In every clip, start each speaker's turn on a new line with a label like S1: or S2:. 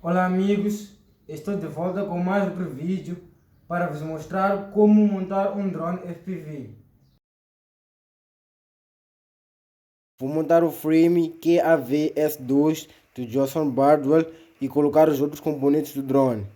S1: Olá amigos, estou de volta com mais outro vídeo para vos mostrar como montar um drone FPV. Vou montar o frame QAV-S2 do Johnson Bardwell e colocar os outros componentes do drone.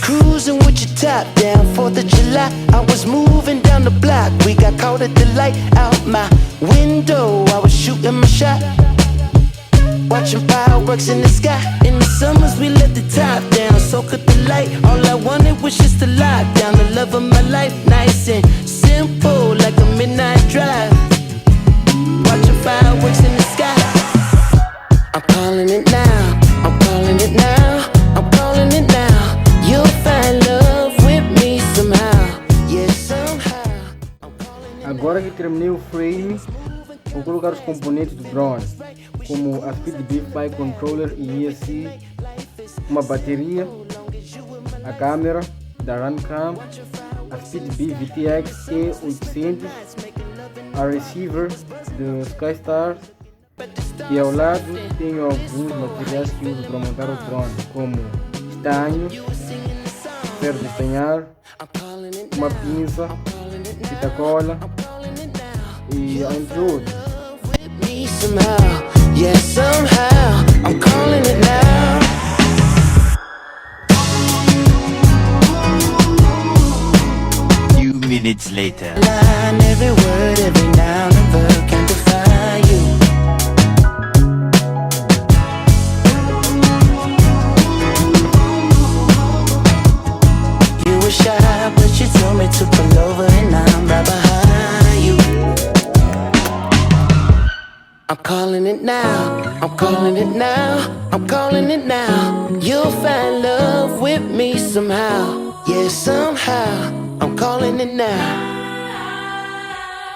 S2: Cruising with your top down, 4th of July. I was moving down the block. We got caught at the light out my window. I was shooting my shot, watching fireworks in the sky. In the summers we let the top down, soak up the light. All I wanted was just to lock down the love of my life. Nice and simple, like a midnight drive, watching fireworks in the sky. I'm calling it now, I'm calling it now, I'm calling it now. You'll find love with me somehow, yeah, somehow.
S1: Agora que terminei o frame, vou colocar os componentes do drone, como a Speed Beef Bike Controller e ESC, uma bateria, a câmera da Runcam, a Speed Beef VTX E800, a receiver do Skystar, e ao lado tenho alguns materiais que uso para montar o drone, como estanho, ferro de estanhar, uma pinça, fita cola e entre outros.
S3: Few minutes later.
S2: Every word, every noun and verb can define you. You were shy, but you told me to pull over, and I'm right behind you. I'm calling it now, I'm calling it now, I'm calling it now. You'll find love with me somehow, yeah, somehow. I'm calling it now,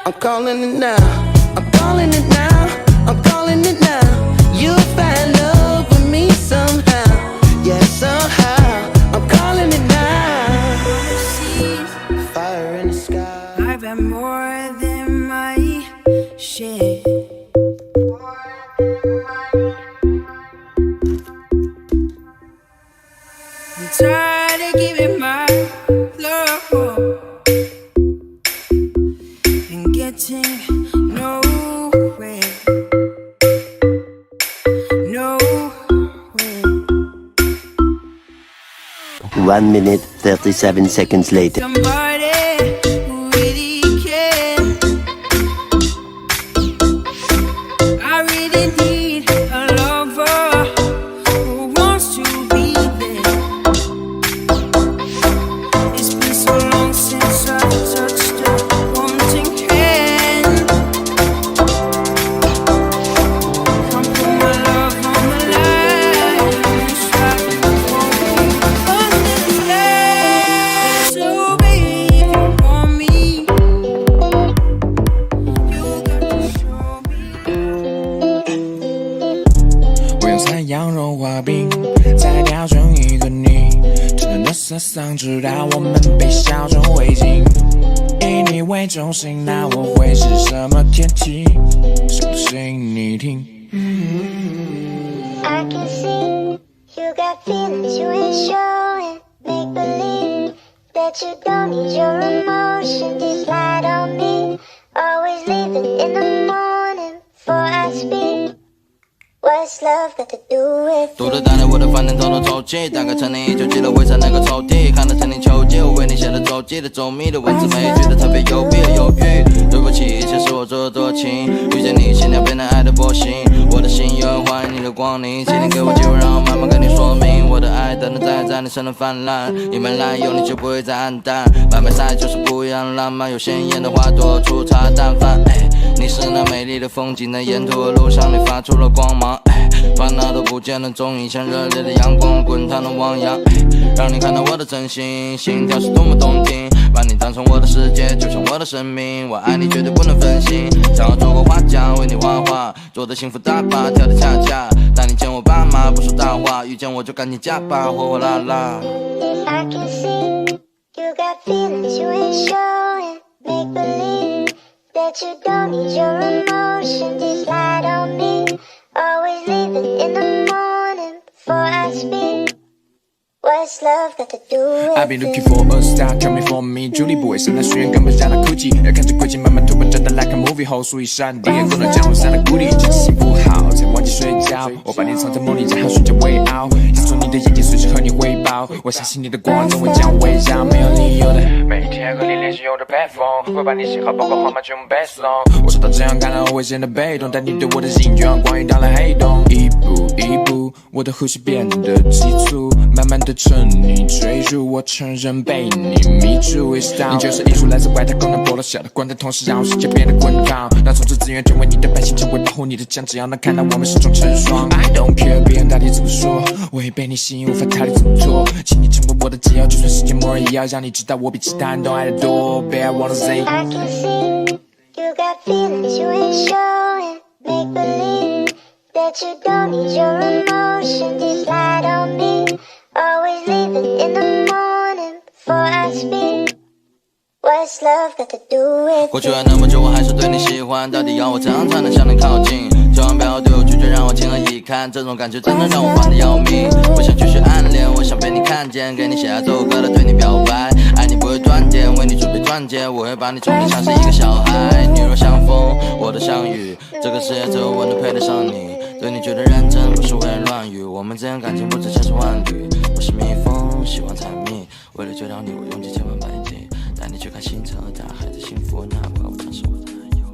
S2: I'm calling it now, I'm calling it now, I'm calling it now. You'll find love with me somehow, yeah, somehow. I'm calling it now. Fire in the sky.
S4: I've had more than my share. I'm tired of giving my love and getting nowhere. Nowhere.
S3: 1 minute 37 seconds later.
S4: Somebody who really cares. I really need a lover who wants to be there. It's been so long since I've touched a wanting hand. Come put my love on the line and try to understand. So baby, if you want me, you got to show me.
S5: 我用三样融化冰，再调成一个你，真正的色桑直到我们被笑成灰烬。以你为中心，那我会是什么天气？说的声音你听。
S6: I can see you got feelings you ain't showing. Make believe that you don't need your emotion. Just light on me. Always leaving in the morning before I speak. What's love got to do with
S7: 读
S6: it?
S7: 了大量我的烦恼统统抽泣，打开成年已久记了围在那个抽屉，看到成年秋季，我为你写的周记的周密的文字没觉得特别有别犹豫。对不起，一切是我做的多情，遇见你心跳变成爱的波形，我的心永远欢迎你的光临，请你给我机会让我慢慢跟你说明，我的爱等待在你身上泛滥，你们来有你就不会再黯淡，慢慢赛就是不一样的浪漫，有鲜艳的花朵粗茶淡饭，你是那美丽的风景，在沿途的路上你发出了光芒。烦恼都不见了踪影，像热烈的阳光滚烫的汪洋，让你看到我的真心，心跳是多么动听，把你当成我的世界，就像我的生命，我爱你绝对不能分心，想要做个画家，为你画画，做的幸福大把，跳的恰恰，带你见我爸妈，不说大话，遇见我就赶紧嫁吧，火火辣辣。
S6: If I can see you got feelings you ain't showing, make believe that you don't need your emotion, just light on me, always leaving in the morning before I speak. What's love got to do with
S5: I've been looking for a star, tell me for me 朱莉不会上的学院根本让他哭泣，要看着轨迹慢慢突破，真的 like a movie 后数以闪电，不能将我散的孤立，只是幸福好才忘记睡觉，我把你藏在梦里，然后睡觉为傲，记住你的眼睛，随时和你汇报，我相信你的光总会将我围绕，没有理由的每一天和你联系有着备份，会把你喜好包括号码全部背诵，我知道这样看来我会显得被动，但你对我的心就像光遇到了黑洞，一步一步我的呼吸变得急促，慢慢的沉溺坠入，我承认被你迷住。你就是艺术，来自外太空，能破了小的光的同时，让世界变得滚烫。让从此资源成为你的百姓，成为保护你的枪，只要能看到我们始终成双。I don't care 别人到底怎么说，我会被你吸引，无法逃离这么做。请你成为我的解药，就算世界末日，也要让你知道我比其他人都爱得多。Babe, I wanna say
S6: I can see you got feelings you ain't showing, make believe that you don't need your emotion, just light on me, always leaving in the morning before I speak. What's love got to do with
S7: 过去了那么久，我还是对你喜欢，到底要我怎样才能向你靠近？千万不要对我拒绝，让我情何以堪？这种感觉真的让我烦得要命。我想继续暗恋，我想被你看见，给你写下这首歌来对你表白。爱你不会断电，为你准备钻戒，我会把你宠溺像是一个小孩。你若像风，我的像雨，这个世界只有我能配得上你。对你觉得认真，不是胡言乱语，我们之间感情不止千丝万缕。我是蜜蜂，喜欢采蜜，为了追到你，我用尽千万百计。带你去看星辰和大海的幸福，哪怕我尝试我的男友。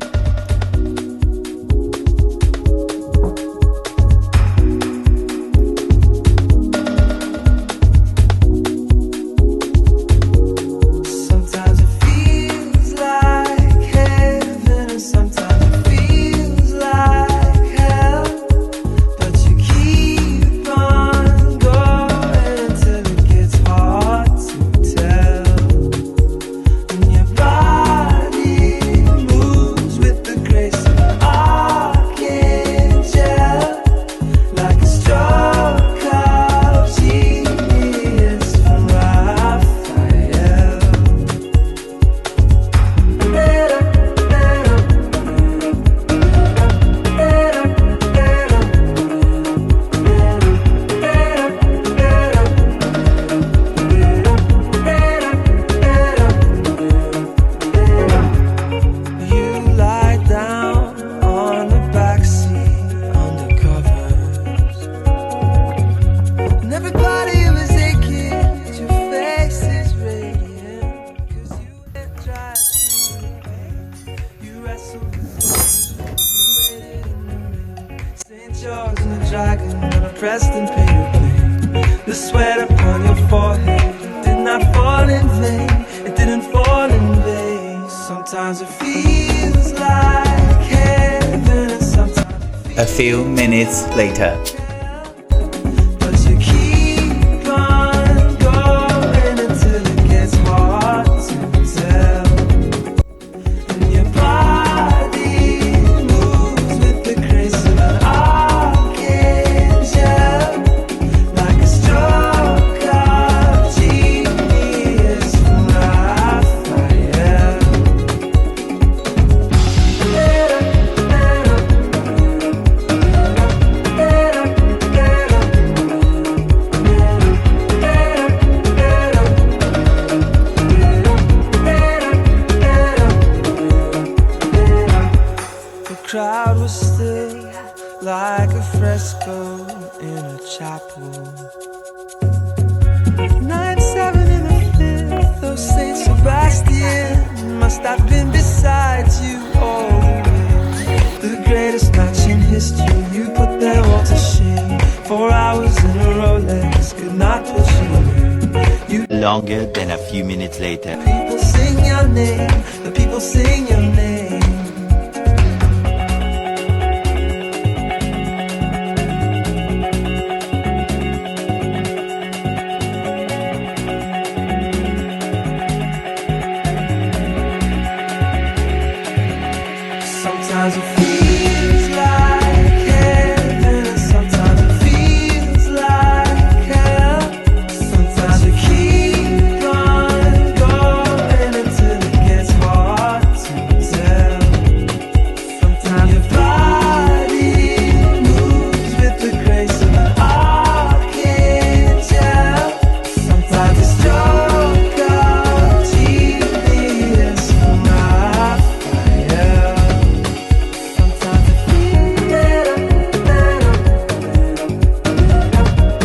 S8: Sometimes it feels like heaven, and sometimes it feels like hell. But you keep on going until it gets hard to tell. Pressed and painted plain, the sweat upon your forehead did not fall in vain. It didn't fall in vain. Sometimes it feels like heaven, and sometimes
S9: A few minutes later.
S8: but you keep on going until it gets hard to tell. And your body moves with the grace of an like a stroke of genius from Raphael. The crowd was still like a fresco in a chapel. 9/7 in the fifth of Saint Sebastian must have been beside you all the way. The greatest match in history, you put them all to shame. 4 hours in a Rolex could not put you away. You
S3: Longer than a few minutes later.
S8: people sing your name, the people sing your name. Sometimes it feels like heaven, and sometimes it feels like hell. Sometimes we keep on going until it gets hard to tell. Sometimes your body moves with the grace of an archangel. Sometimes it's stronger, genius from my fire. Sometimes it feels better, better,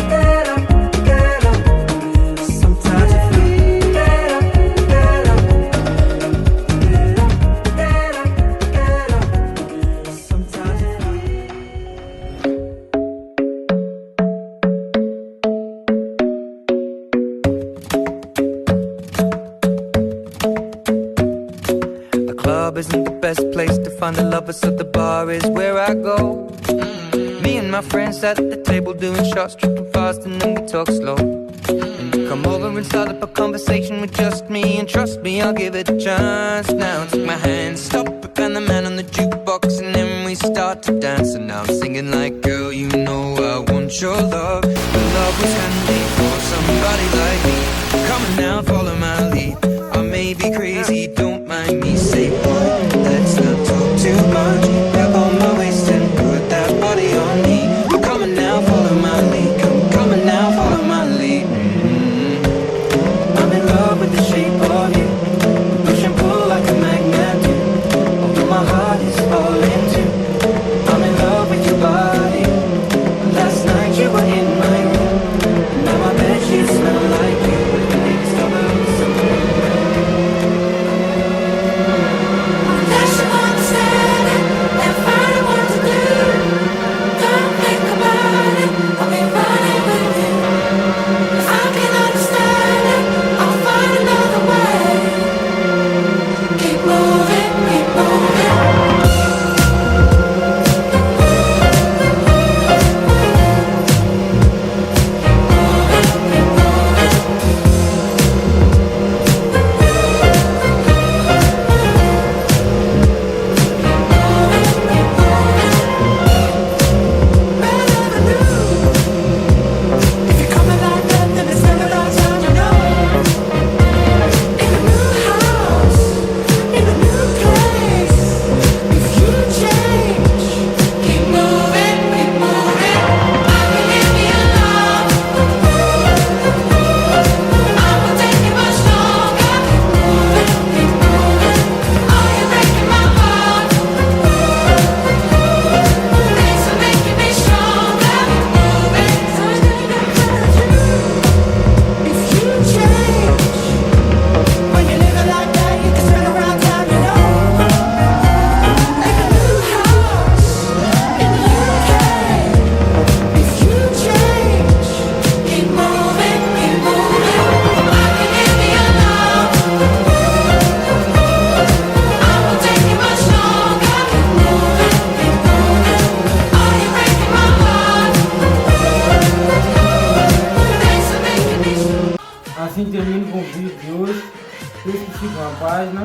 S8: better, better. Sometimes it feels better, better, better, better. Sometimes it
S10: The club isn't the best place to find the lovers, so the bar is where I go. Me and my friends sat at the table doing shots, tripping fast, and then we talk slow. And you come over and start up a conversation with just me, and trust me, I'll give it a chance. Now take my hand, stop it, and the man on the jukebox, and then we start to dance. And now I'm singing like, girl, you know I want your love. Your love was handmade for somebody like me. Come on now, follow my lead. I may be crazy, don't mind me. Say, boy, let's not talk too much. Grab on my waist and put that body on me. Come on now, follow my lead. Come on now, follow my lead. I'm in love with the shape of you. Push and pull like a magnet do. Although my heart is all into. I'm in love with your body. Last night you were in my room. Now my bedsheets smell like you. It's double something.
S4: Unless you understand it, then find out what to do. Don't think about it, I'll be running with you. If I can understand it, I'll find another way. Keep moving, keep moving. If you're coming like that, then it's never about time, you know. In a new house, in a new place. If you change, keep moving, keep moving. I can give me a love. I will take you much longer. Keep moving, keep moving. Are you breaking my heart? Thanks for making me stronger. Keep moving. If you change, when you live like that, you can spin around town, you know. In a new house, in the UK. If you change, keep moving, keep moving. I can give you a love. I will take you much longer. Keep moving, keep moving. Are you breaking my heart? Thanks for making me strong.
S1: Assim termino com o vídeo de hoje. Peço que sigam a página,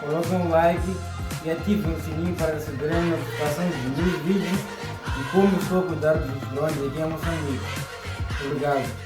S1: coloquem um like e ativem o sininho para receberem notificações de meus vídeos e como estou a cuidar dos drones aqui em Moçambique. Obrigado.